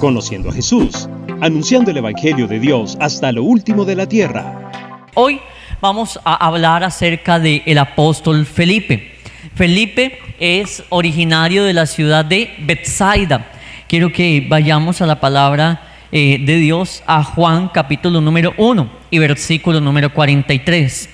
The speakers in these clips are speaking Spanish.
Conociendo a Jesús, anunciando el Evangelio de Dios hasta lo último de la tierra. Hoy vamos a hablar acerca del apóstol Felipe. Felipe es originario de la ciudad de Betsaida. Quiero que vayamos a la palabra de Dios, a Juan capítulo número 1 y versículo número 43.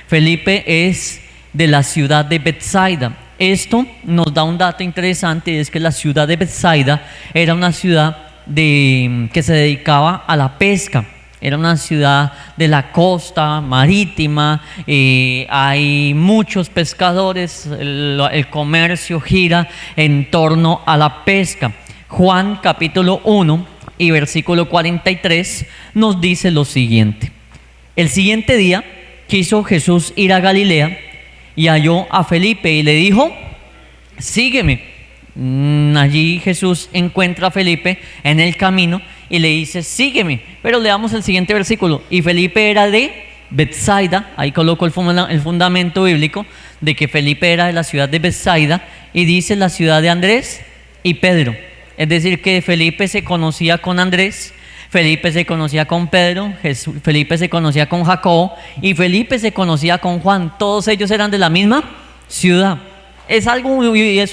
Felipe es de la ciudad de Betsaida. Esto nos da un dato interesante, es que la ciudad de Betsaida era una ciudad que se dedicaba a la pesca. Era una ciudad de la costa marítima, hay muchos pescadores, el comercio gira en torno a la pesca. Juan capítulo 1 y versículo 43 nos dice lo siguiente: el siguiente día quiso Jesús ir a Galilea y halló a Felipe y le dijo: sígueme. Allí Jesús encuentra a Felipe en el camino y le dice: sígueme. Pero leamos el siguiente versículo. Y Felipe era de Betsaida. Ahí coloco el fundamento bíblico de que Felipe era de la ciudad de Betsaida, y dice la ciudad de Andrés y Pedro. Es decir, que Felipe se conocía con Andrés, Felipe se conocía con Pedro, Felipe se conocía con Jacobo y Felipe se conocía con Juan. Todos ellos eran de la misma ciudad. Es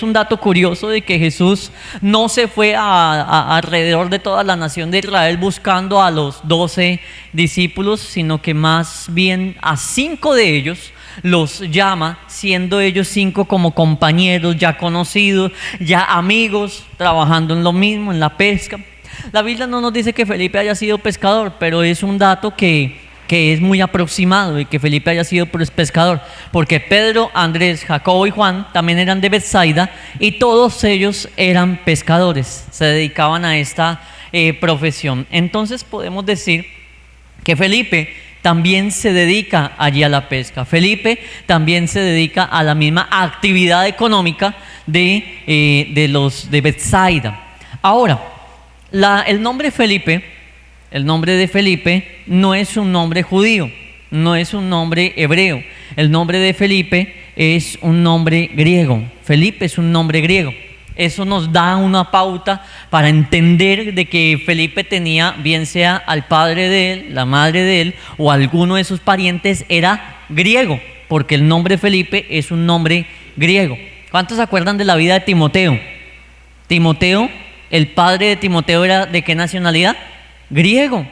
un dato curioso de que Jesús no se fue alrededor de toda la nación de Israel buscando a los 12 discípulos, sino que más bien a 5 de ellos los llama, siendo ellos 5 como compañeros, ya conocidos, ya amigos, trabajando en lo mismo, en la pesca. La Biblia no nos dice que Felipe haya sido pescador, pero es un dato que es muy aproximado de que Felipe haya sido pescador, porque Pedro, Andrés, Jacobo y Juan también eran de Betsaida y todos ellos eran pescadores, se dedicaban a esta profesión. Entonces podemos decir que Felipe también se dedica allí a la pesca. Felipe también se dedica a la misma actividad económica de los de Betsaida. Ahora, el nombre de Felipe no es un nombre judío, no es un nombre hebreo. El nombre de Felipe es un nombre griego. Felipe es un nombre griego. Eso nos da una pauta para entender de que Felipe tenía, bien sea al padre de él, la madre de él o alguno de sus parientes, era griego, porque el nombre Felipe es un nombre griego. ¿Cuántos se acuerdan de la vida de Timoteo? Timoteo, el padre de Timoteo era ¿de qué nacionalidad? Griego.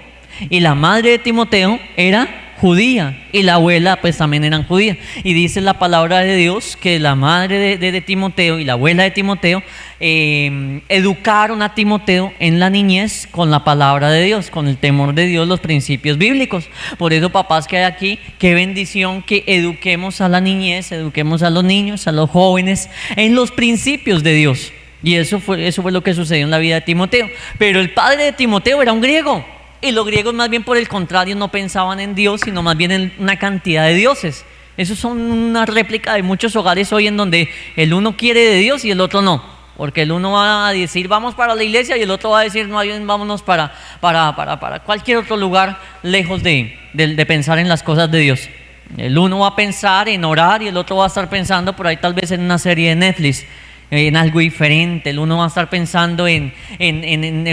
Y la madre de Timoteo era judía y la abuela pues también eran judías. Y dice la palabra de Dios que la madre de Timoteo y la abuela de Timoteo educaron a Timoteo en la niñez con la palabra de Dios, con el temor de Dios, los principios bíblicos. Por eso, papás que hay aquí, qué bendición que eduquemos a la niñez, eduquemos a los niños, a los jóvenes en los principios de Dios. Y eso fue lo que sucedió en la vida de Timoteo. Pero el padre de Timoteo era un griego. Y los griegos, más bien por el contrario, no pensaban en Dios, sino más bien en una cantidad de dioses. Esos son una réplica de muchos hogares hoy en donde el uno quiere de Dios y el otro no. Porque el uno va a decir vamos para la iglesia y el otro va a decir no, vámonos para cualquier otro lugar lejos de pensar en las cosas de Dios. El uno va a pensar en orar y el otro va a estar pensando por ahí tal vez en una serie de Netflix, en algo diferente. El uno va a estar pensando en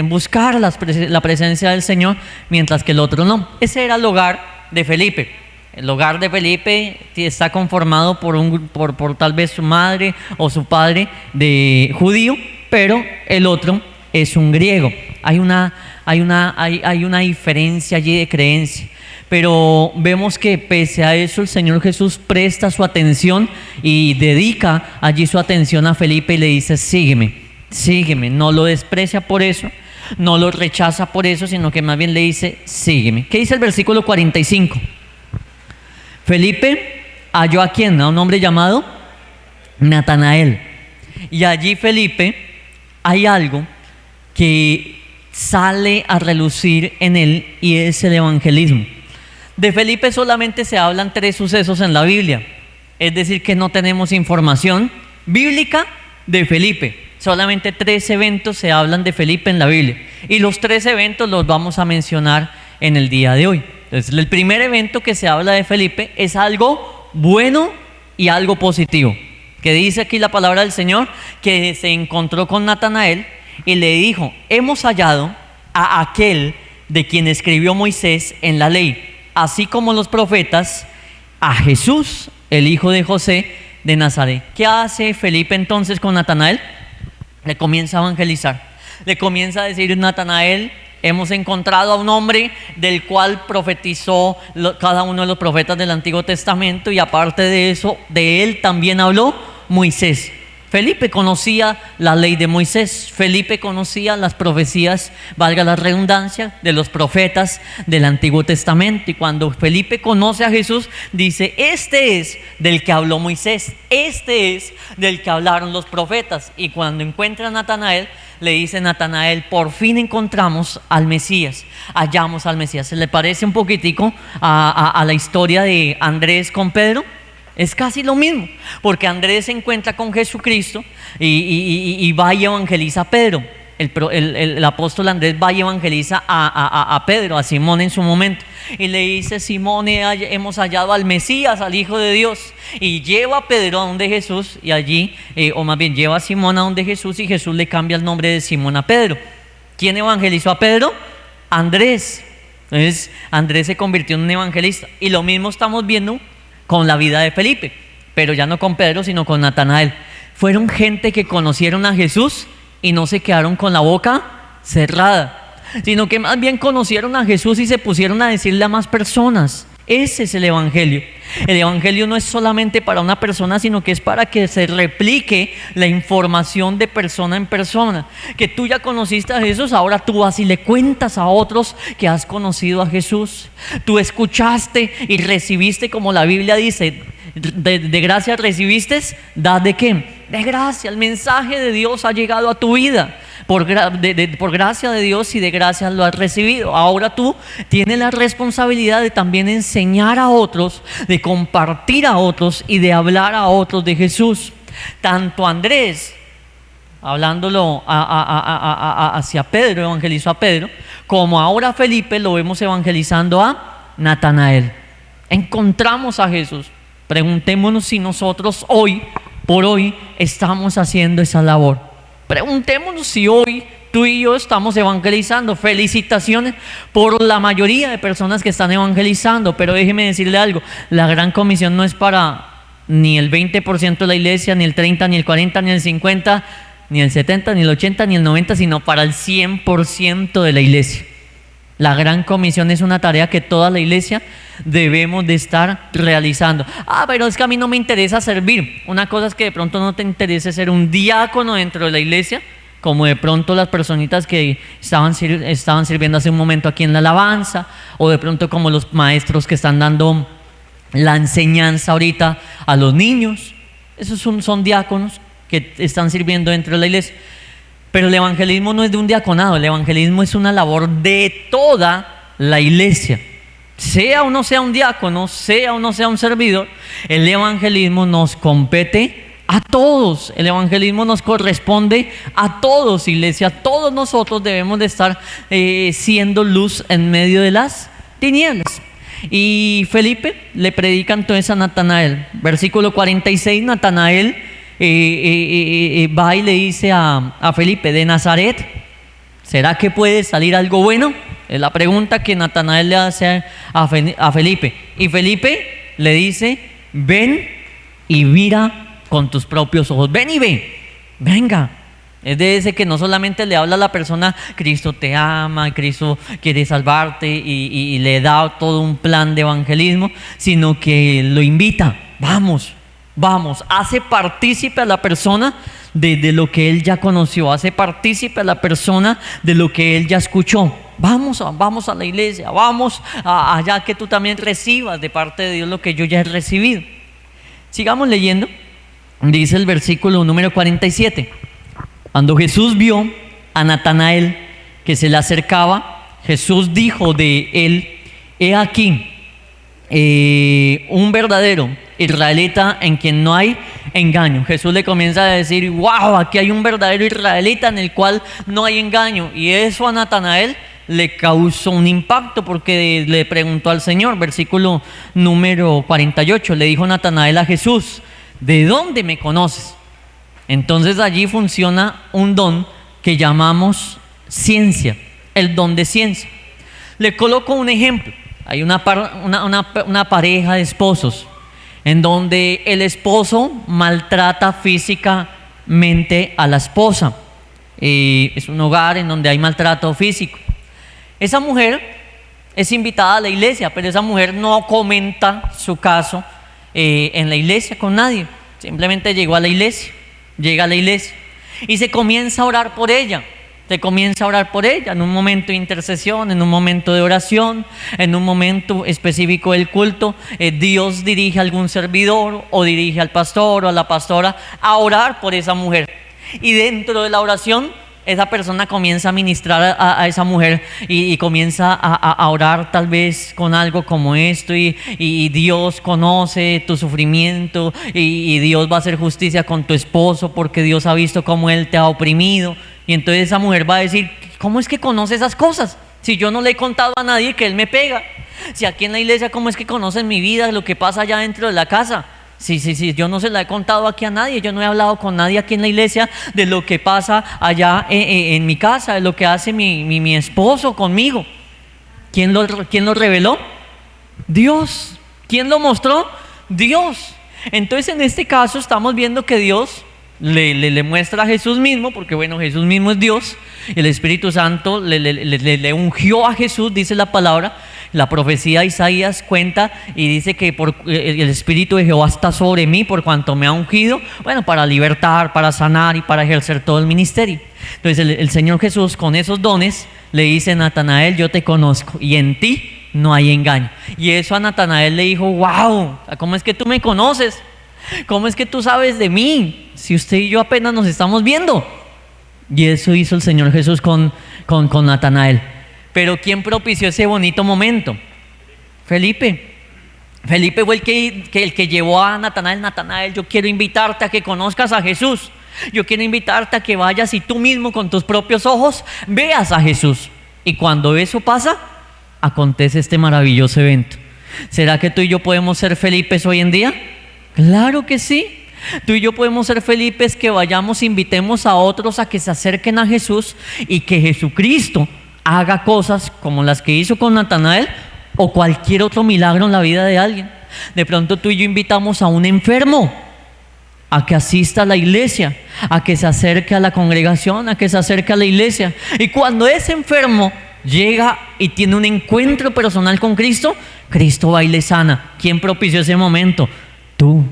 buscar la presencia del Señor, mientras que el otro no. Ese era el hogar de Felipe. El hogar de Felipe está conformado por tal vez su madre o su padre de judío, pero el otro es un griego. Hay una diferencia allí de creencia. Pero vemos que pese a eso el Señor Jesús presta su atención y dedica allí su atención a Felipe y le dice: sígueme, sígueme. No lo desprecia por eso, no lo rechaza por eso, sino que más bien le dice: sígueme. ¿Qué dice el versículo 45? Felipe halló a ¿quién? A un hombre llamado Natanael. Y allí Felipe hay algo que sale a relucir en él y es el evangelismo. De Felipe solamente se hablan 3 sucesos en la Biblia, es decir que no tenemos información bíblica de Felipe. Solamente 3 eventos se hablan de Felipe en la Biblia y los 3 eventos los vamos a mencionar en el día de hoy. Entonces, el primer evento que se habla de Felipe es algo bueno y algo positivo, que dice aquí la palabra del Señor que se encontró con Natanael y le dijo: hemos hallado a aquel de quien escribió Moisés en la ley, así como los profetas, a Jesús, el hijo de José de Nazaret. ¿Qué hace Felipe entonces con Natanael? Le comienza a evangelizar, le comienza a decir: Natanael, hemos encontrado a un hombre del cual profetizó cada uno de los profetas del Antiguo Testamento, y aparte de eso, de él también habló Moisés. Felipe conocía la ley de Moisés, Felipe conocía las profecías, valga la redundancia, de los profetas del Antiguo Testamento. Y cuando Felipe conoce a Jesús, dice: este es del que habló Moisés, este es del que hablaron los profetas. Y cuando encuentra a Natanael, le dice Natanael: por fin encontramos al Mesías, hallamos al Mesías. ¿Se le parece un poquitico a la historia de Andrés con Pedro? Es casi lo mismo, porque Andrés se encuentra con Jesucristo y va y evangeliza a Pedro. El apóstol Andrés va y evangeliza a Pedro, a Simón en su momento, y le dice: Simón, hemos hallado al Mesías, al Hijo de Dios. Y lleva a Pedro a donde Jesús, y allí, o más bien lleva a Simón a donde Jesús, y Jesús le cambia el nombre de Simón a Pedro. ¿Quién evangelizó a Pedro? Andrés. Entonces Andrés se convirtió en un evangelista, y lo mismo estamos viendo con la vida de Felipe, pero ya no con Pedro, sino con Natanael. Fueron gente que conocieron a Jesús y no se quedaron con la boca cerrada, sino que más bien conocieron a Jesús y se pusieron a decirle a más personas. Ese es el Evangelio. El Evangelio no es solamente para una persona, sino que es para que se replique la información de persona en persona. Que tú ya conociste a Jesús, ahora tú vas y le cuentas a otros que has conocido a Jesús. Tú escuchaste y recibiste, como la Biblia dice: de gracia recibiste, ¿da de qué? De gracia. El mensaje de Dios ha llegado a tu vida. Por gracia de Dios y de gracia lo has recibido. Ahora tú tienes la responsabilidad de también enseñar a otros, de compartir a otros y de hablar a otros de Jesús. Tanto Andrés, hablándolo hacia Pedro, evangelizó a Pedro, como ahora Felipe lo vemos evangelizando a Natanael. Encontramos a Jesús. Preguntémonos si nosotros hoy por hoy estamos haciendo esa labor. Preguntémonos si hoy tú y yo estamos evangelizando. Felicitaciones por la mayoría de personas que están evangelizando, pero déjeme decirle algo: la gran comisión no es para ni el 20% de la iglesia, ni el 30, ni el 40, ni el 50, ni el 70, ni el 80, ni el 90, sino para el 100% de la iglesia. La gran comisión es una tarea que toda la iglesia debemos de estar realizando. Pero es que a mí no me interesa servir. Una cosa es que de pronto no te interese ser un diácono dentro de la iglesia, como de pronto las personitas que estaban sirviendo hace un momento aquí en la alabanza, o de pronto como los maestros que están dando la enseñanza ahorita a los niños. Esos son diáconos que están sirviendo dentro de la iglesia. Pero el evangelismo no es de un diaconado, el evangelismo es una labor de toda la iglesia. Sea o no sea un diácono, sea o no sea un servidor, el evangelismo nos compete a todos. El evangelismo nos corresponde a todos, iglesia. Todos nosotros debemos de estar siendo luz en medio de las tinieblas. Y Felipe le predica entonces a Natanael. Versículo 46, Natanael va y le dice a Felipe: de Nazaret, ¿será que puede salir algo bueno? Es la pregunta que Natanael le hace a Felipe. Y Felipe le dice: ven y mira con tus propios ojos. Ven y ve, venga. Es de ese que no solamente le habla a la persona: Cristo te ama, Cristo quiere salvarte, y le da todo un plan de evangelismo, sino que lo invita: vamos, hace partícipe a la persona de lo que él ya conoció, hace partícipe a la persona de lo que él ya escuchó. Vamos a la iglesia, vamos allá que tú también recibas de parte de Dios lo que yo ya he recibido. Sigamos leyendo. Dice el versículo número 47: cuando Jesús vio a Natanael que se le acercaba, Jesús dijo de él: he aquí un verdadero israelita en quien no hay engaño. Jesús le comienza a decir: wow, aquí hay un verdadero israelita en el cual no hay engaño. Y eso a Natanael le causó un impacto, porque le preguntó al Señor. Versículo número 48: le dijo Natanael a Jesús: ¿de dónde me conoces? Entonces allí funciona un don que llamamos ciencia, el don de ciencia. Le coloco un ejemplo. Hay una pareja de esposos en donde el esposo maltrata físicamente a la esposa. Es un hogar en donde hay maltrato físico. Esa mujer es invitada a la iglesia, pero esa mujer no comenta su caso en la iglesia con nadie. Simplemente llega a la iglesia y se comienza a orar por ella. En un momento de intercesión, en un momento de oración, en un momento específico del culto. Dios dirige a algún servidor o dirige al pastor o a la pastora a orar por esa mujer. Y dentro de la oración, esa persona comienza a ministrar a esa mujer y comienza a orar tal vez con algo como esto y Dios conoce tu sufrimiento y Dios va a hacer justicia con tu esposo porque Dios ha visto cómo él te ha oprimido. Y entonces esa mujer va a decir, ¿cómo es que conoce esas cosas? Si yo no le he contado a nadie que él me pega. Si aquí en la iglesia, ¿cómo es que conocen mi vida, lo que pasa allá dentro de la casa? Sí, yo no se la he contado aquí a nadie, yo no he hablado con nadie aquí en la iglesia de lo que pasa allá en mi casa, de lo que hace mi esposo conmigo. ¿Quién lo reveló? Dios. ¿Quién lo mostró? Dios. Entonces en este caso estamos viendo que Dios le muestra a Jesús mismo, porque bueno, Jesús mismo es Dios, el Espíritu Santo le ungió a Jesús, dice la palabra. La profecía de Isaías cuenta y dice que el Espíritu de Jehová está sobre mí por cuanto me ha ungido, bueno, para libertar, para sanar y para ejercer todo el ministerio. Entonces el Señor Jesús con esos dones le dice a Natanael, yo te conozco y en ti no hay engaño. Y eso a Natanael le dijo, wow, ¿cómo es que tú me conoces? ¿Cómo es que tú sabes de mí? Si usted y yo apenas nos estamos viendo. Y eso hizo el Señor Jesús con Natanael. Pero ¿quién propició ese bonito momento? Felipe. Felipe fue el que llevó a Natanael. Natanael, yo quiero invitarte a que conozcas a Jesús. Yo quiero invitarte a que vayas y tú mismo con tus propios ojos veas a Jesús. Y cuando eso pasa, acontece este maravilloso evento. ¿Será que tú y yo podemos ser Felipes hoy en día? Claro que sí. Tú y yo podemos ser Felipes que vayamos, invitemos a otros a que se acerquen a Jesús y que Jesucristo haga cosas como las que hizo con Natanael o cualquier otro milagro en la vida de alguien. De pronto tú y yo invitamos a un enfermo a que asista a la iglesia, a que se acerque a la congregación, a que se acerque a la iglesia. Y cuando ese enfermo llega y tiene un encuentro personal con Cristo, Cristo va y le sana. ¿Quién propició ese momento? Tú.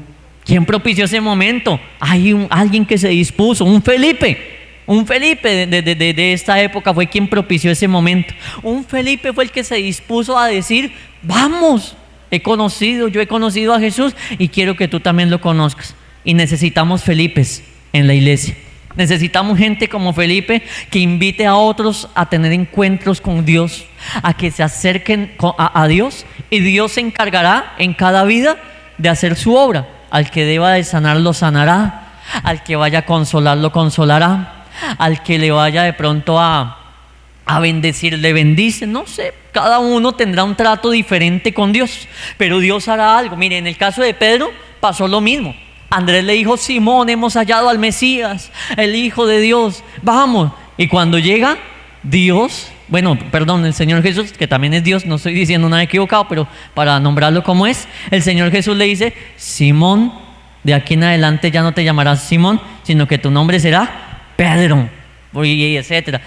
¿Quién propició ese momento? Hay alguien que se dispuso, un Felipe de esta época fue quien propició ese momento. Un Felipe fue el que se dispuso a decir, vamos, yo he conocido a Jesús y quiero que tú también lo conozcas. Y necesitamos Felipes en la iglesia. Necesitamos gente como Felipe que invite a otros a tener encuentros con Dios, a que se acerquen a Dios, y Dios se encargará en cada vida de hacer su obra. Al que deba de sanar, lo sanará. Al que vaya a consolar, lo consolará. Al que le vaya de pronto a bendecir, le bendice. No sé, cada uno tendrá un trato diferente con Dios, pero Dios hará algo. Mire, en el caso de Pedro pasó lo mismo. Andrés le dijo, Simón, hemos hallado al Mesías, el Hijo de Dios, vamos. Y cuando llega Dios, el Señor Jesús, que también es Dios, no estoy diciendo nada equivocado, pero para nombrarlo como es, el Señor Jesús le dice, Simón, de aquí en adelante ya no te llamarás Simón, sino que tu nombre será Pedro, y etcétera.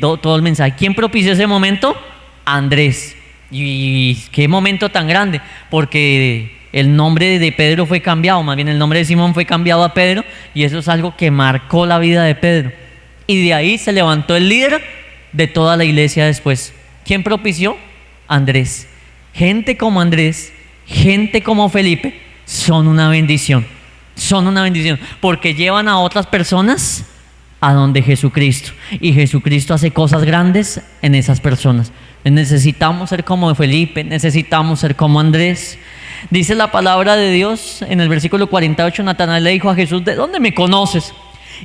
Todo el mensaje. ¿Quién propició ese momento? Andrés. Y qué momento tan grande, porque el nombre de Pedro fue cambiado, más bien el nombre de Simón fue cambiado a Pedro, y eso es algo que marcó la vida de Pedro. Y de ahí se levantó el líder de toda la iglesia después. ¿Quién propició? Andrés. Gente como Andrés, gente como Felipe, son una bendición. Son una bendición, porque llevan a otras personas a donde Jesucristo. Y Jesucristo hace cosas grandes en esas personas. Necesitamos ser como Felipe, necesitamos ser como Andrés. Dice la palabra de Dios en el versículo 48, Natanael le dijo a Jesús, ¿de dónde me conoces?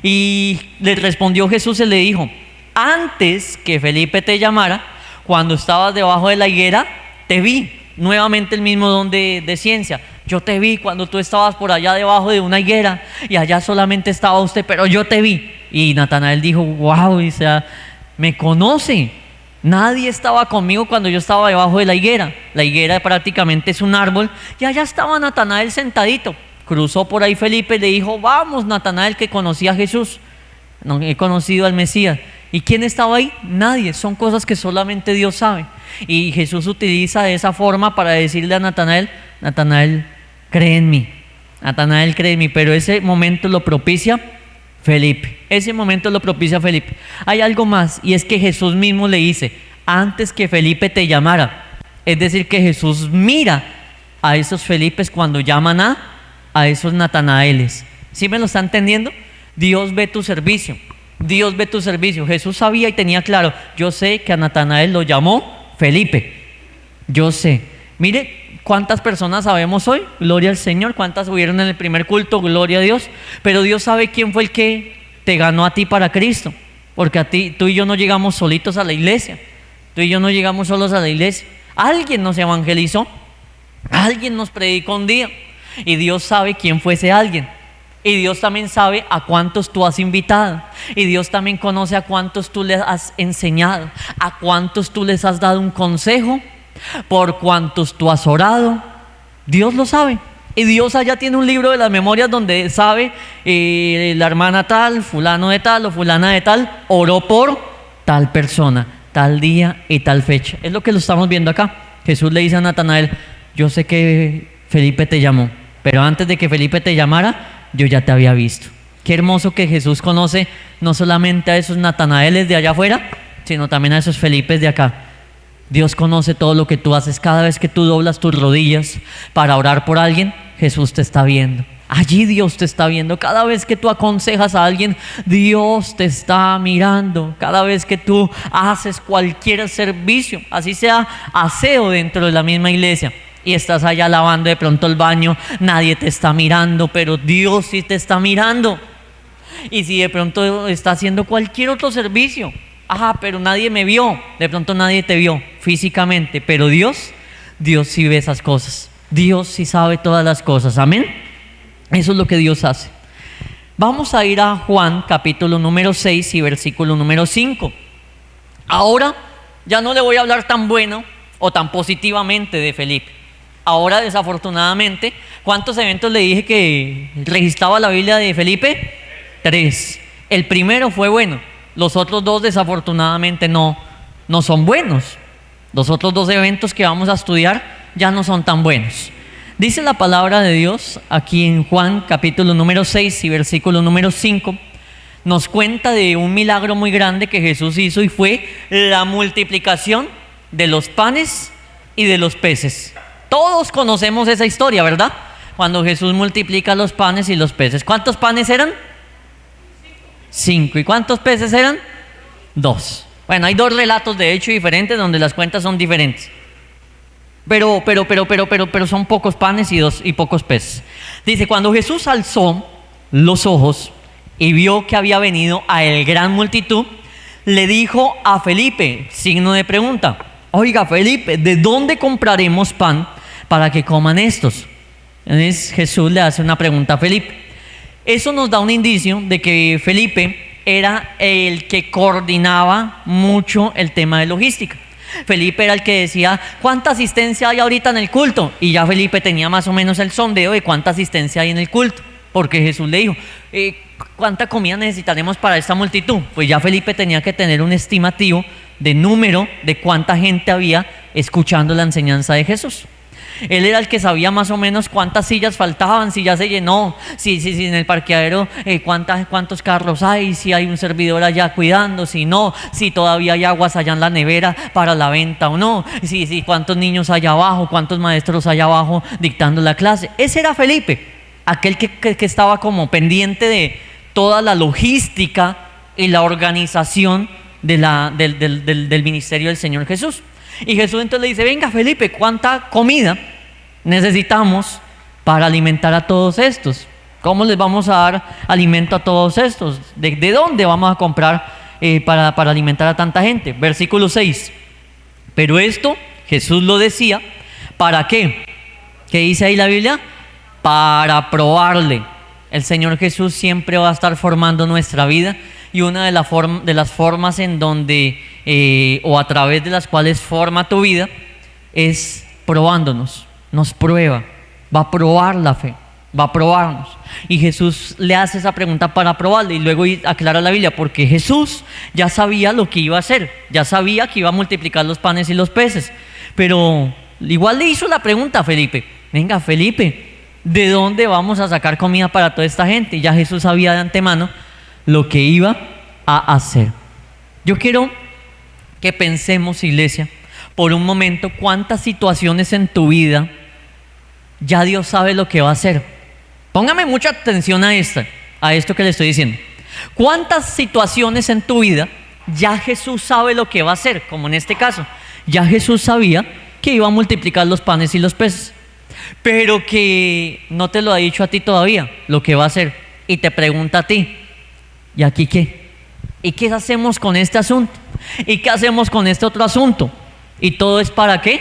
Y le respondió Jesús y le dijo, antes que Felipe te llamara, cuando estabas debajo de la higuera, te vi. Nuevamente el mismo don de ciencia. Yo te vi cuando tú estabas por allá debajo de una higuera y allá solamente estaba usted, pero yo te vi. Y Natanael dijo, wow, o sea, me conoce. Nadie estaba conmigo cuando yo estaba debajo de la higuera. La higuera prácticamente es un árbol. Y allá estaba Natanael sentadito. Cruzó por ahí Felipe y le dijo, vamos, Natanael, que conocía a Jesús. No he conocido al Mesías. ¿Y quién estaba ahí? Nadie. Son cosas que solamente Dios sabe. Y Jesús utiliza de esa forma para decirle a Natanael, Natanael, cree en mí. Natanael, cree en mí. Pero ese momento lo propicia Felipe. Ese momento lo propicia Felipe. Hay algo más, y es que Jesús mismo le dice, antes que Felipe te llamara. Es decir, que Jesús mira a esos Felipes cuando llaman a esos Natanaeles. ¿Sí me lo está entendiendo? Dios ve tu servicio. Dios ve tu servicio. Jesús sabía y tenía claro, yo sé que a Natanael lo llamó Felipe. Yo sé. Mire cuántas personas sabemos hoy, gloria al Señor, cuántas hubieron en el primer culto, gloria a Dios. Pero Dios sabe quién fue el que te ganó a ti para Cristo. Porque a ti, tú y yo no llegamos solitos a la iglesia. Tú y yo no llegamos solos a la iglesia. Alguien nos evangelizó. Alguien nos predicó un día. Y Dios sabe quién fue ese alguien. Y Dios también sabe a cuántos tú has invitado. Y Dios también conoce a cuántos tú les has enseñado, a cuántos tú les has dado un consejo, por cuántos tú has orado. Dios lo sabe. Y Dios allá tiene un libro de las memorias donde sabe la hermana tal, fulano de tal o fulana de tal oró por tal persona, tal día y tal fecha. Es lo que lo estamos viendo acá. Jesús le dice a Natanael, yo sé que Felipe te llamó, pero antes de que Felipe te llamara, yo ya te había visto. Qué hermoso que Jesús conoce no solamente a esos Natanaeles de allá afuera, sino también a esos Felipes de acá. Dios conoce todo lo que tú haces. Cada vez que tú doblas tus rodillas para orar por alguien, Jesús te está viendo. Allí Dios te está viendo. Cada vez que tú aconsejas a alguien, Dios te está mirando. Cada vez que tú haces cualquier servicio, así sea aseo dentro de la misma iglesia, y estás allá lavando de pronto el baño, nadie te está mirando, pero Dios sí te está mirando. Y si de pronto estás haciendo cualquier otro servicio, pero nadie me vio, de pronto nadie te vio físicamente, pero Dios sí ve esas cosas. Dios sí sabe todas las cosas, amén. Eso es lo que Dios hace. Vamos a ir a Juan capítulo número 6 y versículo número 5. Ahora ya no le voy a hablar tan bueno o tan positivamente de Felipe. Ahora, desafortunadamente, ¿cuántos eventos le dije que registraba la Biblia de Felipe? 3. El primero fue bueno. Los otros 2, desafortunadamente, no son buenos. Los otros 2 eventos que vamos a estudiar ya no son tan buenos. Dice la palabra de Dios aquí en Juan, capítulo número 6 y versículo número 5. Nos cuenta de un milagro muy grande que Jesús hizo, y fue la multiplicación de los panes y de los peces. Todos conocemos esa historia, ¿verdad? Cuando Jesús multiplica los panes y los peces. ¿Cuántos panes eran? 5. ¿Y cuántos peces eran? 2. Bueno, hay 2 relatos de hecho diferentes donde las cuentas son diferentes. Pero son pocos panes y pocos peces. Dice, cuando Jesús alzó los ojos y vio que había venido a él gran multitud, le dijo a Felipe, signo de pregunta, oiga Felipe, ¿de dónde compraremos pan para que coman estos? Entonces Jesús le hace una pregunta a Felipe. Eso nos da un indicio de que Felipe era el que coordinaba mucho el tema de logística. Felipe era el que decía, ¿cuánta asistencia hay ahorita en el culto? Y ya Felipe tenía más o menos el sondeo de cuánta asistencia hay en el culto, porque Jesús le dijo, ¿cuánta comida necesitaremos para esta multitud? Pues ya Felipe tenía que tener un estimativo de número de cuánta gente había escuchando la enseñanza de Jesús. Él era el que sabía más o menos cuántas sillas faltaban, si ya se llenó, si en el parqueadero cuántos carros hay, si hay un servidor allá cuidando, si no, si todavía hay aguas allá en la nevera para la venta o no, si cuántos niños hay abajo, cuántos maestros hay abajo dictando la clase. Ese era Felipe, aquel que estaba como pendiente de toda la logística y la organización del ministerio del Señor Jesús. Y Jesús entonces le dice, venga Felipe, ¿cuánta comida necesitamos para alimentar a todos estos? ¿Cómo les vamos a dar alimento a todos estos? ¿De dónde vamos a comprar para alimentar a tanta gente? Versículo 6. Pero esto Jesús lo decía, ¿para qué? ¿Qué dice ahí la Biblia? Para probarle. El Señor Jesús siempre va a estar formando nuestra vida, y una de las formas en donde o a través de las cuales forma tu vida es probándonos. Nos prueba, va a probar la fe, va a probarnos. Y Jesús le hace esa pregunta para probarle, y luego aclara la Biblia, porque Jesús ya sabía lo que iba a hacer, ya sabía que iba a multiplicar los panes y los peces, pero igual le hizo la pregunta a Felipe: venga, Felipe, ¿de dónde vamos a sacar comida para toda esta gente? Y ya Jesús sabía de antemano lo que iba a hacer. Yo quiero que pensemos, iglesia, por un momento, cuántas situaciones en tu vida ya Dios sabe lo que va a hacer. Póngame mucha atención a esto que le estoy diciendo. ¿Cuántas situaciones en tu vida ya Jesús sabe lo que va a hacer? Como en este caso, ya Jesús sabía que iba a multiplicar los panes y los peces, pero que no te lo ha dicho a ti todavía lo que va a hacer, y te pregunta a ti: ¿y aquí qué? ¿Y qué hacemos con este asunto? ¿Y qué hacemos con este otro asunto? ¿Y todo es para qué?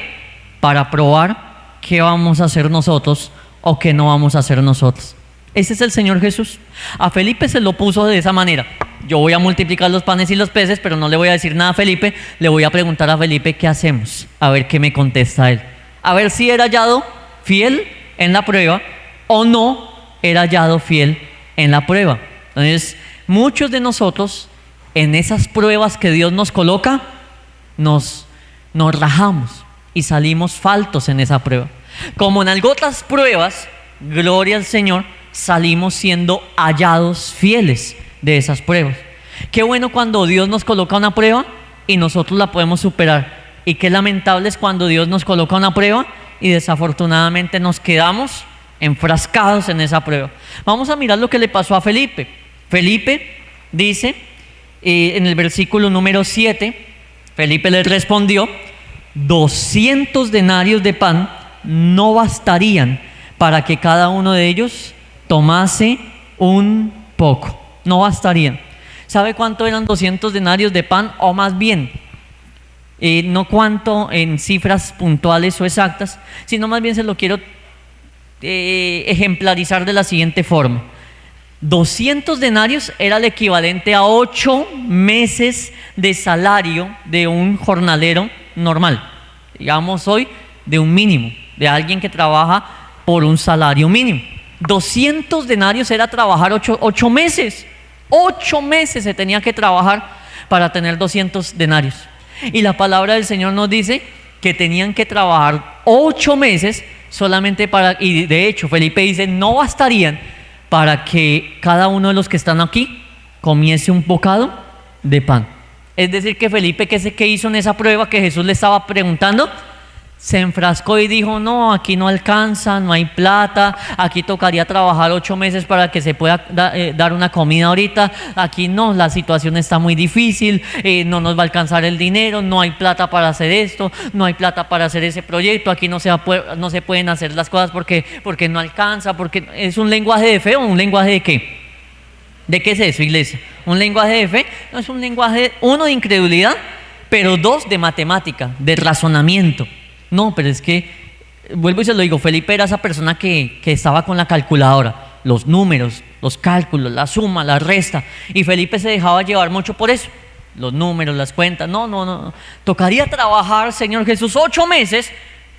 Para probar qué vamos a hacer nosotros o qué no vamos a hacer nosotros. Ese es el Señor Jesús. A Felipe se lo puso de esa manera: yo voy a multiplicar los panes y los peces, pero no le voy a decir nada a Felipe, le voy a preguntar a Felipe qué hacemos, a ver qué me contesta él, a ver si era hallado fiel en la prueba o no era hallado fiel en la prueba. Entonces, muchos de nosotros en esas pruebas que Dios nos coloca, nos rajamos y salimos faltos en esa prueba. Como en otras pruebas, gloria al Señor, salimos siendo hallados fieles de esas pruebas. Qué bueno cuando Dios nos coloca una prueba y nosotros la podemos superar, y qué lamentable es cuando Dios nos coloca una prueba y desafortunadamente nos quedamos enfrascados en esa prueba. Vamos a mirar lo que le pasó a Felipe. Felipe dice en el versículo número 7, Felipe le respondió: 200 denarios de pan no bastarían para que cada uno de ellos tomase un poco. No bastarían. ¿Sabe cuánto eran 200 denarios de pan? O más bien, no cuánto en cifras puntuales o exactas, sino más bien se lo quiero ejemplarizar de la siguiente forma. 200 denarios era el equivalente a 8 meses de salario de un jornalero normal, digamos hoy, de un mínimo, de alguien que trabaja por un salario mínimo. 200 denarios era trabajar 8 meses. 8 meses se tenía que trabajar para tener 200 denarios. Y la palabra del Señor nos dice que tenían que trabajar 8 meses solamente para, y de hecho Felipe dice, no bastarían para que cada uno de los que están aquí comiese un bocado de pan. Es decir, que Felipe, ¿qué hizo en esa prueba que Jesús le estaba preguntando? Se enfrascó y dijo: no, aquí no alcanza, no hay plata, aquí tocaría trabajar 8 meses para que se pueda dar una comida ahorita, aquí no, la situación está muy difícil, no nos va a alcanzar el dinero, no hay plata para hacer esto, no hay plata para hacer ese proyecto, aquí no se pueden hacer las cosas porque no alcanza, porque es un lenguaje de fe o un lenguaje de ¿qué? ¿De qué es eso, iglesia? ¿Un lenguaje de fe? No, es un lenguaje, 1, de incredulidad, pero 2, de matemática, de razonamiento. No, pero es que, vuelvo y se lo digo, Felipe era esa persona que estaba con la calculadora, los números, los cálculos, la suma, la resta, y Felipe se dejaba llevar mucho por eso, los números, las cuentas. No, tocaría trabajar, Señor Jesús, 8 meses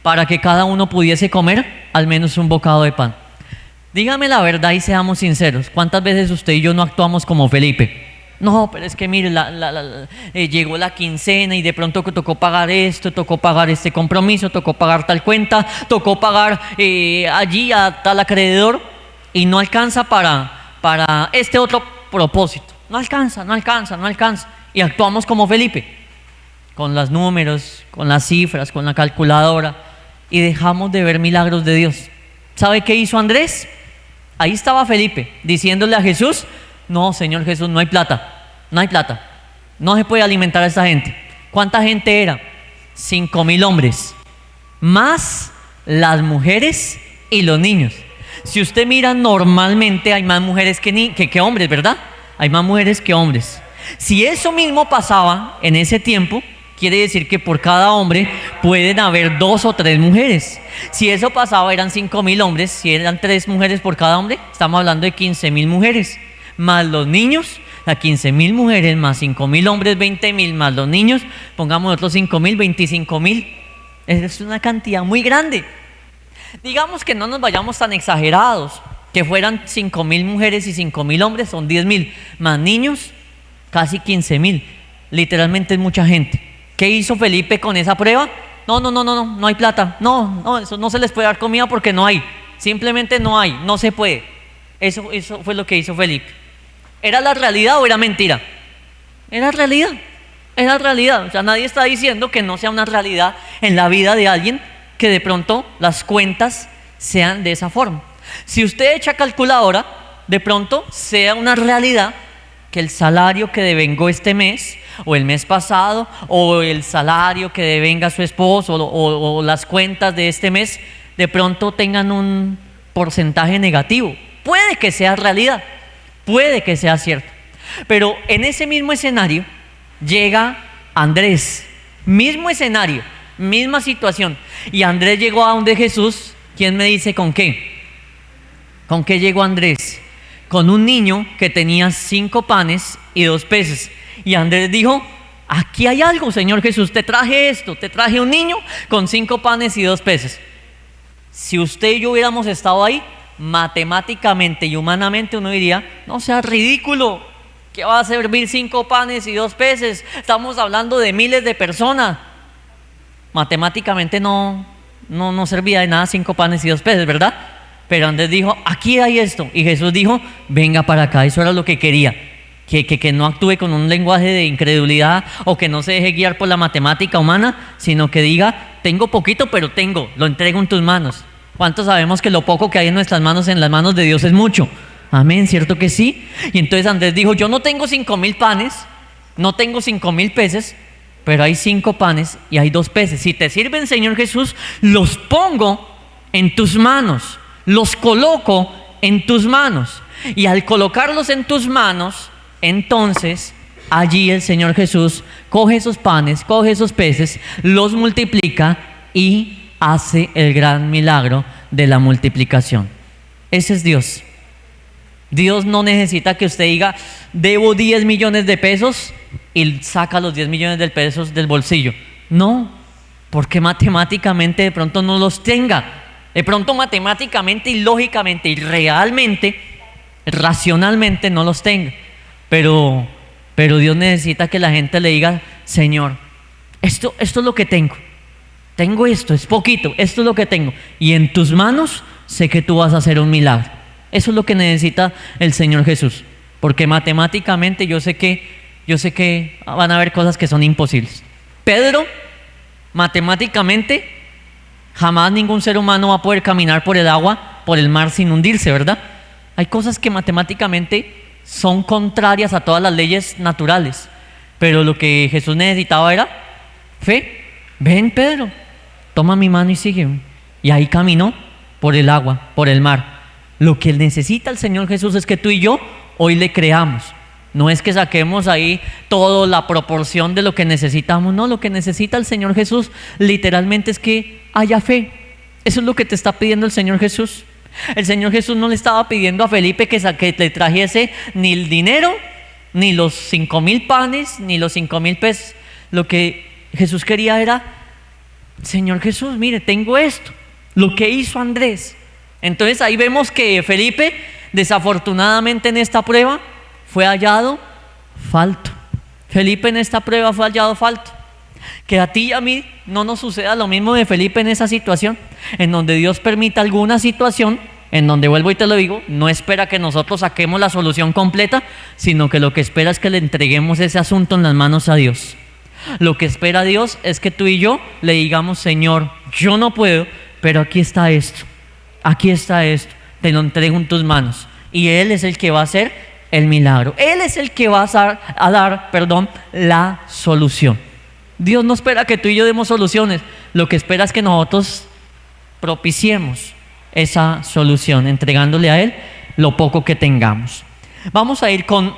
para que cada uno pudiese comer al menos un bocado de pan. Dígame la verdad y seamos sinceros, ¿cuántas veces usted y yo no actuamos como Felipe? No, pero es que mire, llegó la quincena y de pronto tocó pagar esto, tocó pagar este compromiso, tocó pagar tal cuenta, tocó pagar allí a tal acreedor y no alcanza para este otro propósito. No alcanza. Y actuamos como Felipe, con los números, con las cifras, con la calculadora, y dejamos de ver milagros de Dios. ¿Sabe qué hizo Andrés? Ahí estaba Felipe diciéndole a Jesús: no, Señor Jesús, no hay plata, no se puede alimentar a esta gente. ¿Cuánta gente era? 5,000 hombres, más las mujeres y los niños. Si usted mira, normalmente hay más mujeres que hombres, ¿verdad? Hay más mujeres que hombres. Si eso mismo pasaba en ese tiempo, quiere decir que por cada hombre pueden haber 2 o 3 mujeres. Si eso pasaba, eran 5.000 hombres. Si eran 3 mujeres por cada hombre, estamos hablando de 15.000 mujeres. Más los niños, a 15.000 mujeres, más 5.000 hombres, 20.000, más los niños, pongamos otros 5.000, 25.000. Es una cantidad muy grande. Digamos que no nos vayamos tan exagerados, que fueran 5.000 mujeres y 5.000 hombres, son 10.000, más niños, casi 15.000. Literalmente es mucha gente. ¿Qué hizo Felipe con esa prueba? No hay plata. No, eso no se les puede dar comida porque no hay. Simplemente no hay, no se puede. Eso fue lo que hizo Felipe. ¿Era la realidad o era mentira? Era realidad. O sea, nadie está diciendo que no sea una realidad en la vida de alguien que de pronto las cuentas sean de esa forma. Si usted echa calculadora, de pronto sea una realidad que el salario que devengó este mes, o el mes pasado, o el salario que devenga su esposo, o las cuentas de este mes, de pronto tengan un porcentaje negativo. Puede que sea realidad, puede que sea cierto. Pero en ese mismo escenario llega Andrés, mismo escenario, misma situación. Y Andrés llegó a donde Jesús. ¿Quién me dice con qué? ¿Con qué llegó Andrés? Con un niño que tenía 5 panes y 2 peces. Y Andrés dijo: aquí hay algo, Señor Jesús, te traje esto, te traje un niño con 5 panes y 2 peces. Si usted y yo hubiéramos estado ahí, matemáticamente y humanamente uno diría: no sea ridículo, ¿qué va a servir 5 panes y 2 peces? Estamos hablando de miles de personas. Matemáticamente no servía de nada 5 panes y 2 peces, ¿verdad? Pero Andrés dijo: aquí hay esto. Y Jesús dijo: venga para acá. Eso era lo que quería. Que no actúe con un lenguaje de incredulidad, o que no se deje guiar por la matemática humana, sino que diga: tengo poquito, pero tengo, lo entrego en tus manos. ¿Cuántos sabemos que lo poco que hay en nuestras manos, en las manos de Dios, es mucho? Amén, ¿cierto que sí? Y entonces Andrés dijo: yo no tengo 5.000 panes, no tengo 5.000 peces, pero hay 5 panes y hay 2 peces. Si te sirven, Señor Jesús, los pongo en tus manos, los coloco en tus manos. Y al colocarlos en tus manos, entonces allí el Señor Jesús coge esos panes, coge esos peces, los multiplica y hace el gran milagro de la multiplicación. Ese es Dios. Dios no necesita que usted diga: debo 10 millones de pesos, y saca los 10 millones de pesos del bolsillo. No, porque matemáticamente de pronto no los tenga. De pronto matemáticamente y lógicamente y realmente, racionalmente no los tenga. Pero Dios necesita que la gente le diga: Señor, esto es lo que tengo. Tengo esto, es poquito, esto es lo que tengo. Y en tus manos sé que tú vas a hacer un milagro. Eso es lo que necesita el Señor Jesús. Porque matemáticamente yo sé que van a haber cosas que son imposibles. Pedro, matemáticamente, jamás ningún ser humano va a poder caminar por el agua, por el mar, sin hundirse, ¿verdad? Hay cosas que matemáticamente son contrarias a todas las leyes naturales. Pero lo que Jesús necesitaba era fe. Ven, Pedro, toma mi mano y sígueme. Y ahí caminó por el agua, por el mar. Lo que necesita el Señor Jesús es que tú y yo hoy le creamos. No es que saquemos ahí toda la proporción de lo que necesitamos. No, lo que necesita el Señor Jesús literalmente es que haya fe. Eso es lo que te está pidiendo el Señor Jesús. El Señor Jesús no le estaba pidiendo a Felipe que le trajese ni el dinero, ni los 5.000 panes, ni los 5.000 pesos. Lo que Jesús quería era: Señor Jesús, mire, tengo esto. Lo que hizo Andrés. Entonces ahí vemos que Felipe, desafortunadamente en esta prueba, fue hallado falto. Felipe en esta prueba fue hallado falto. Que a ti y a mí no nos suceda lo mismo de Felipe en esa situación, en donde Dios permita alguna situación, en donde, vuelvo y te lo digo, no espera que nosotros saquemos la solución completa, sino que lo que espera es que le entreguemos ese asunto en las manos a Dios. Lo que espera Dios es que tú y yo le digamos: Señor, yo no puedo, pero aquí está esto, te lo entrego en tus manos. Y Él es el que va a hacer el milagro. Él es el que va a dar la solución. Dios no espera que tú y yo demos soluciones. Lo que espera es que nosotros propiciemos esa solución, entregándole a Él lo poco que tengamos. Vamos a ir con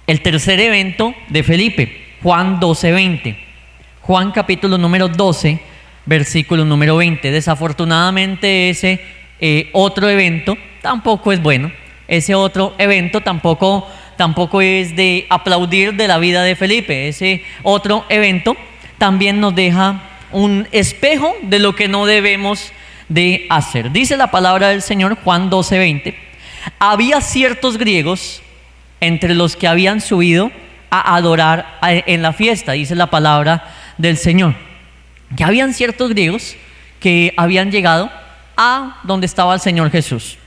el tercer evento de Felipe, Juan 12:20. Juan capítulo número 12, versículo número 20. Desafortunadamente ese otro evento tampoco es bueno. Ese otro evento tampoco es de aplaudir de la vida de Felipe. Ese otro evento también nos deja un espejo de lo que no debemos de hacer. Dice la palabra del Señor, Juan 12, 20. Había ciertos griegos entre los que habían subido a adorar en la fiesta, dice la palabra del Señor. Que habían ciertos griegos que habían llegado a donde estaba el Señor Jesús.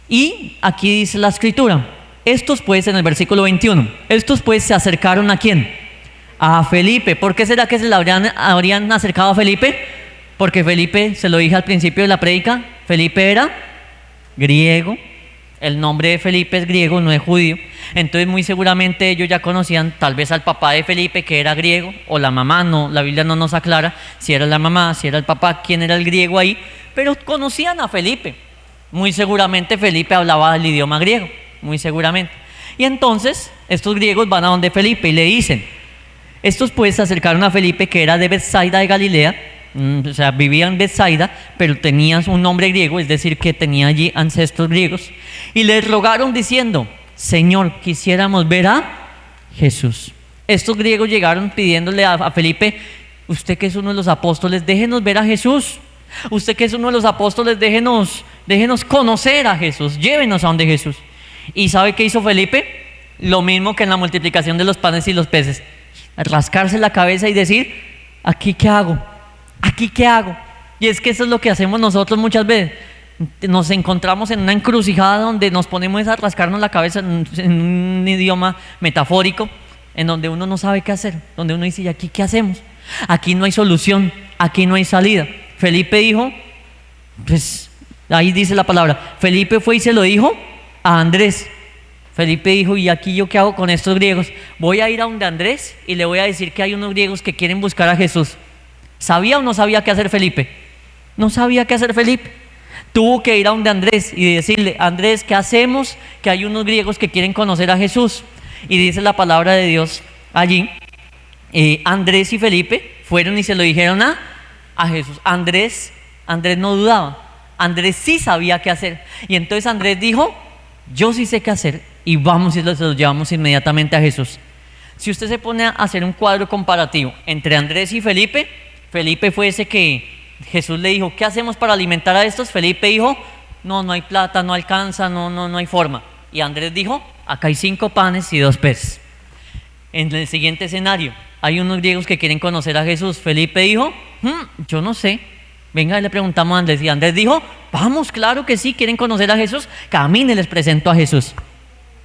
Y aquí dice la escritura, estos pues, en el versículo 21, estos pues se acercaron ¿a quién? A Felipe. ¿Por qué será que se le habrían acercado a Felipe? Porque Felipe, se lo dije al principio de la prédica, Felipe era griego. El nombre de Felipe es griego, no es judío. Entonces muy seguramente ellos ya conocían tal vez al papá de Felipe, que era griego, o la mamá. No, la Biblia no nos aclara si era la mamá, si era el papá, quién era el griego ahí, pero conocían a Felipe. Muy seguramente Felipe hablaba el idioma griego, muy seguramente. Y entonces estos griegos van a donde Felipe y le dicen, estos pues se acercaron a Felipe, que era de Betsaida de Galilea, o sea, vivía en Betsaida, pero tenía un nombre griego, es decir, que tenía allí ancestros griegos, y le rogaron diciendo, Señor, quisiéramos ver a Jesús. Estos griegos llegaron pidiéndole a Felipe, usted que es uno de los apóstoles, déjenos ver a Jesús. Usted que es uno de los apóstoles, déjenos conocer a Jesús, llévenos a donde Jesús. ¿Y sabe qué hizo Felipe? Lo mismo que en la multiplicación de los panes y los peces, rascarse la cabeza y decir, ¿aquí qué hago? ¿Aquí qué hago? Y es que eso es lo que hacemos nosotros muchas veces. Nos encontramos en una encrucijada donde nos ponemos a rascarnos la cabeza en un idioma metafórico, en donde uno no sabe qué hacer, donde uno dice, ¿y aquí qué hacemos? Aquí no hay solución, aquí no hay salida. Felipe dijo, pues ahí dice la palabra, Felipe fue y se lo dijo a Andrés. Felipe dijo, ¿y aquí yo qué hago con estos griegos? Voy a ir a donde Andrés y le voy a decir que hay unos griegos que quieren buscar a Jesús. ¿Sabía o no sabía qué hacer Felipe? No sabía qué hacer Felipe. Tuvo que ir a donde Andrés y decirle, Andrés, ¿qué hacemos? Que hay unos griegos que quieren conocer a Jesús. Y dice la palabra de Dios allí, Andrés y Felipe fueron y se lo dijeron a Jesús. Andrés no dudaba, Andrés sí sabía qué hacer. Y entonces Andrés dijo, yo sí sé qué hacer, y vamos y se los llevamos inmediatamente a Jesús. Si usted se pone a hacer un cuadro comparativo entre Andrés y Felipe, Felipe fue ese que Jesús le dijo, ¿qué hacemos para alimentar a estos? Felipe dijo, no hay plata, no alcanza, no hay forma. Y Andrés dijo, acá hay 5 panes y 2 peces. En el siguiente escenario, hay unos griegos que quieren conocer a Jesús. Felipe dijo, yo no sé. Venga, le preguntamos a Andrés. Y Andrés dijo, vamos, claro que sí, quieren conocer a Jesús. Camine, les presento a Jesús.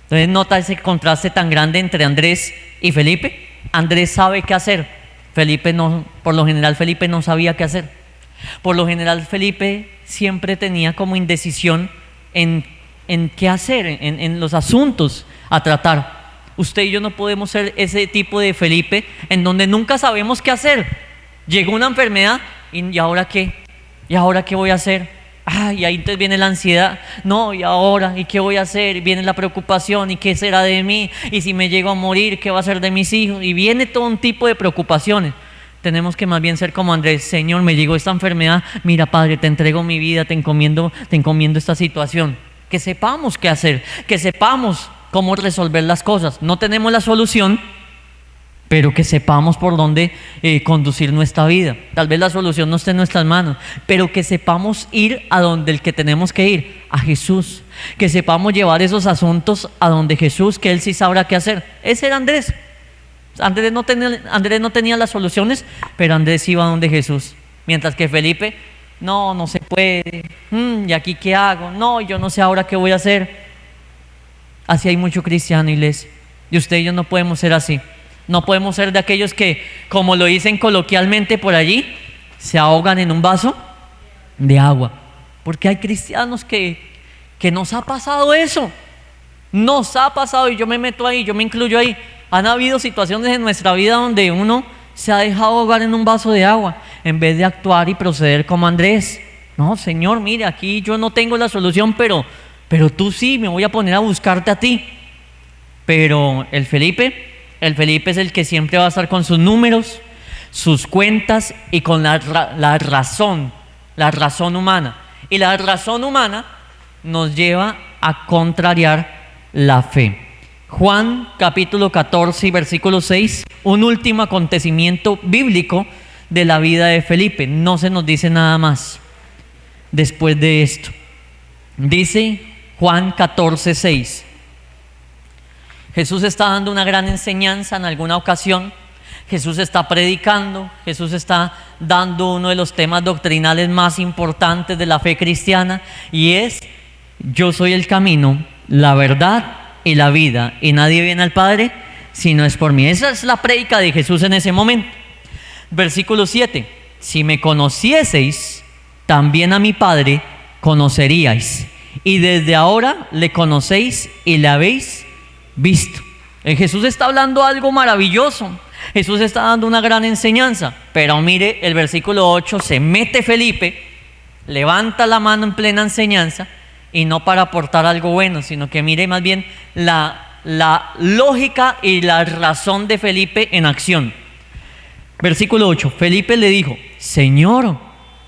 Entonces nota ese contraste tan grande entre Andrés y Felipe. Andrés sabe qué hacer. Felipe no, por lo general Felipe no sabía qué hacer. Por lo general Felipe siempre tenía como indecisión en qué hacer, en los asuntos a tratar. Usted y yo no podemos ser ese tipo de Felipe en donde nunca sabemos qué hacer. Llegó una enfermedad ¿y ahora qué? ¿Y ahora qué voy a hacer? Y ahí entonces viene la ansiedad. No, ¿y ahora? ¿Y qué voy a hacer? Viene la preocupación. ¿Y qué será de mí? ¿Y si me llego a morir? ¿Qué va a ser de mis hijos? Y viene todo un tipo de preocupaciones. Tenemos que más bien ser como Andrés. Señor, me llegó esta enfermedad. Mira, Padre, te entrego mi vida, te encomiendo esta situación. Que sepamos qué hacer, que sepamos cómo resolver las cosas. No tenemos la solución, pero que sepamos por dónde conducir nuestra vida. Tal vez la solución no esté en nuestras manos, pero que sepamos ir a donde el que tenemos que ir, a Jesús. Que sepamos llevar esos asuntos a donde Jesús, que Él sí sabrá qué hacer. Ese era Andrés. Andrés no tenía las soluciones, pero Andrés iba a donde Jesús. Mientras que Felipe, no se puede. ¿Y aquí qué hago? No, yo no sé ahora qué voy a hacer. Así hay mucho cristiano, iglesia. Y usted y yo no podemos ser así. No podemos ser de aquellos que, como lo dicen coloquialmente por allí, se ahogan en un vaso de agua. Porque hay cristianos que nos ha pasado eso. Nos ha pasado, y yo me meto ahí, yo me incluyo ahí. Han habido situaciones en nuestra vida donde uno se ha dejado ahogar en un vaso de agua en vez de actuar y proceder como Andrés. No, Señor, mire, aquí yo no tengo la solución, pero tú sí, me voy a poner a buscarte a ti. Pero el Felipe es el que siempre va a estar con sus números, sus cuentas y con la razón humana. Y la razón humana nos lleva a contrariar la fe. Juan capítulo 14 y versículo 6, un último acontecimiento bíblico de la vida de Felipe. No se nos dice nada más después de esto. Dice Juan 14, 6. Jesús está dando una gran enseñanza en alguna ocasión. Jesús está predicando, Jesús está dando uno de los temas doctrinales más importantes de la fe cristiana, y es: yo soy el camino, la verdad y la vida, y nadie viene al Padre si no es por mí. Esa es la prédica de Jesús en ese momento. Versículo 7: si me conocieseis, también a mi Padre conoceríais, y desde ahora le conocéis y le habéis visto. Jesús está hablando algo maravilloso. Jesús está dando una gran enseñanza. Pero mire el versículo 8, se mete Felipe, levanta la mano en plena enseñanza, y no para aportar algo bueno, sino que mire más bien la lógica y la razón de Felipe en acción. Versículo 8, Felipe le dijo: Señor,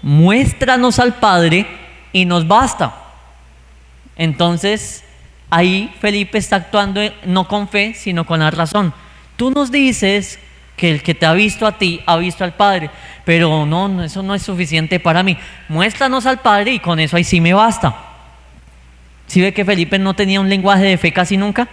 muéstranos al Padre y nos basta. Entonces ahí Felipe está actuando no con fe, sino con la razón. Tú nos dices que el que te ha visto a ti ha visto al Padre, pero no, eso no es suficiente para mí. Muéstranos al Padre y con eso ahí sí me basta. ¿Sí ve que Felipe no tenía un lenguaje de fe casi nunca?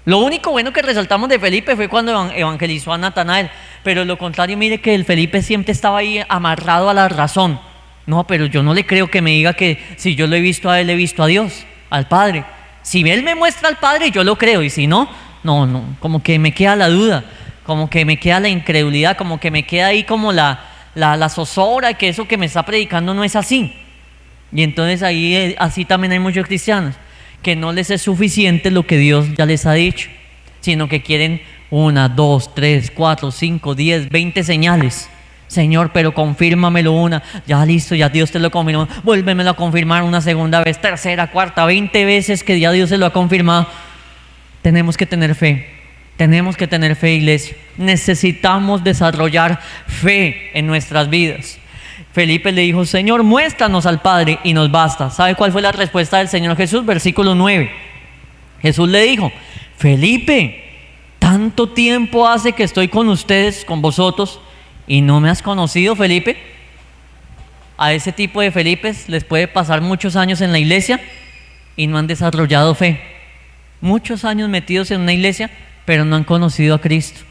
Lo único bueno que resaltamos de Felipe fue cuando evangelizó a Natanael, pero lo contrario, mire que el Felipe siempre estaba ahí amarrado a la razón. No, pero yo no le creo que me diga que si yo lo he visto a él, he visto a Dios, al Padre. Si él me muestra al Padre, yo lo creo, y si no, no, como que me queda la duda, como que me queda la incredulidad, como que me queda ahí como la zozobra, que eso que me está predicando no es así. Y entonces ahí así también hay muchos cristianos que no les es suficiente lo que Dios ya les ha dicho, sino que quieren 1, 2, 3, 4, 5, 10, 20 señales. Señor, pero confírmamelo una. Ya listo, ya Dios te lo confirmó. Vuélvemelo a confirmar una segunda vez, tercera, cuarta, 20 veces que ya Dios se lo ha confirmado. Tenemos que tener fe. Tenemos que tener fe, iglesia. Necesitamos desarrollar fe en nuestras vidas. Felipe le dijo: Señor, muéstranos al Padre y nos basta. ¿Sabe cuál fue la respuesta del Señor Jesús? Versículo 9. Jesús le dijo: Felipe, tanto tiempo hace que estoy con ustedes, con vosotros, y no me has conocido, Felipe. A ese tipo de Felipes les puede pasar muchos años en la iglesia y no han desarrollado fe. Muchos años metidos en una iglesia, pero no han conocido a Cristo.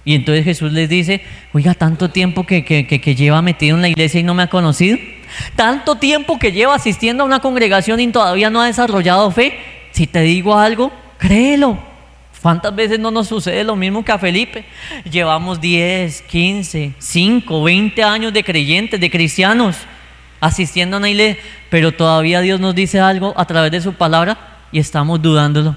Y entonces Jesús les dice: oiga, tanto tiempo que lleva metido en la iglesia y no me ha conocido. Tanto tiempo que lleva asistiendo a una congregación y todavía no ha desarrollado fe. Si te digo algo, créelo. ¿Cuántas veces no nos sucede lo mismo que a Felipe? Llevamos 10, 15, 5, 20 años de creyentes, de cristianos, asistiendo a una iglesia, pero todavía Dios nos dice algo a través de su palabra y estamos dudándolo.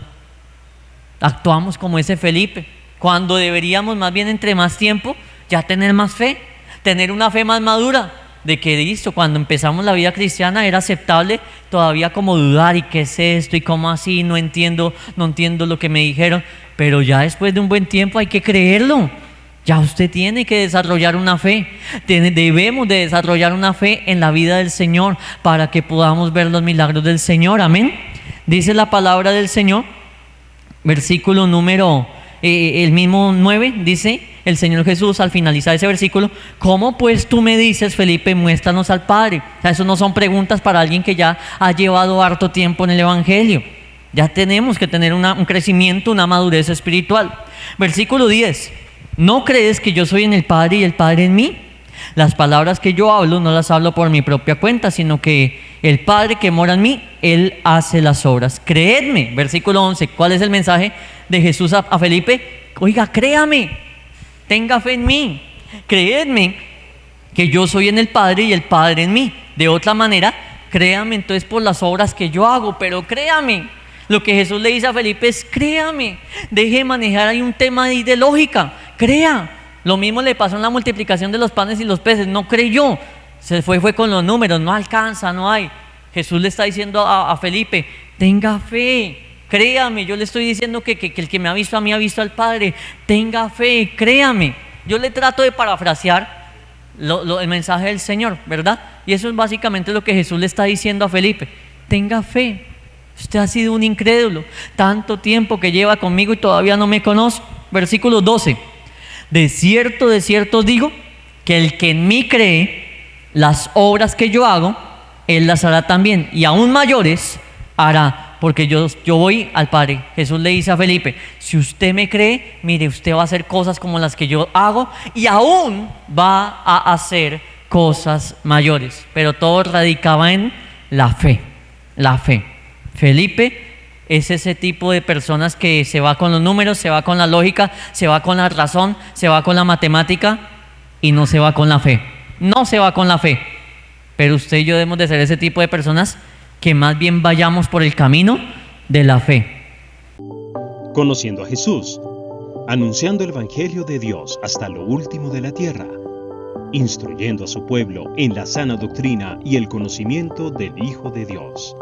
Actuamos como ese Felipe, cuando deberíamos más bien, entre más tiempo, ya tener más fe, tener una fe más madura, de que listo, cuando empezamos la vida cristiana era aceptable todavía como dudar, y qué es esto, y cómo así, no entiendo lo que me dijeron, pero ya después de un buen tiempo hay que creerlo. Ya usted tiene que desarrollar una fe, debemos de desarrollar una fe en la vida del Señor para que podamos ver los milagros del Señor, amén. Dice la palabra del Señor, versículo número el mismo 9, dice el Señor Jesús al finalizar ese versículo: ¿cómo pues tú me dices, Felipe, muéstranos al Padre? O sea, eso no son preguntas para alguien que ya ha llevado harto tiempo en el Evangelio. Ya tenemos que tener un crecimiento, una madurez espiritual. Versículo 10: ¿no crees que yo soy en el Padre y el Padre en mí? Las palabras que yo hablo no las hablo por mi propia cuenta, sino que el Padre que mora en mí, Él hace las obras. Creedme. Versículo 11. ¿Cuál es el mensaje de Jesús a Felipe? Oiga, créame, tenga fe en mí, creedme que yo soy en el Padre y el Padre en mí. De otra manera, créame entonces por las obras que yo hago, pero créame. Lo que Jesús le dice a Felipe es: créame, deje de manejar ahí un tema ahí de lógica, crea. Lo mismo le pasó en la multiplicación de los panes y los peces, no creyó, se fue con los números, no alcanza, no hay. Jesús le está diciendo a Felipe: tenga fe, créame, yo le estoy diciendo que el que me ha visto a mí ha visto al Padre, tenga fe, créame. Yo le trato de parafrasear el mensaje del Señor, ¿verdad? Y eso es básicamente lo que Jesús le está diciendo a Felipe. Tenga fe. Usted ha sido un incrédulo. Tanto tiempo que lleva conmigo y todavía no me conoce. Versículo 12. De cierto os digo, que el que en mí cree, las obras que yo hago, él las hará también. Y aún mayores hará, porque yo voy al Padre. Jesús le dice a Felipe, si usted me cree, mire, usted va a hacer cosas como las que yo hago y aún va a hacer cosas mayores. Pero todo radicaba en la fe. La fe. Felipe es ese tipo de personas que se va con los números, se va con la lógica, se va con la razón, se va con la matemática y no se va con la fe. No se va con la fe. Pero usted y yo debemos de ser ese tipo de personas que más bien vayamos por el camino de la fe. Conociendo a Jesús, anunciando el Evangelio de Dios hasta lo último de la tierra, instruyendo a su pueblo en la sana doctrina y el conocimiento del Hijo de Dios.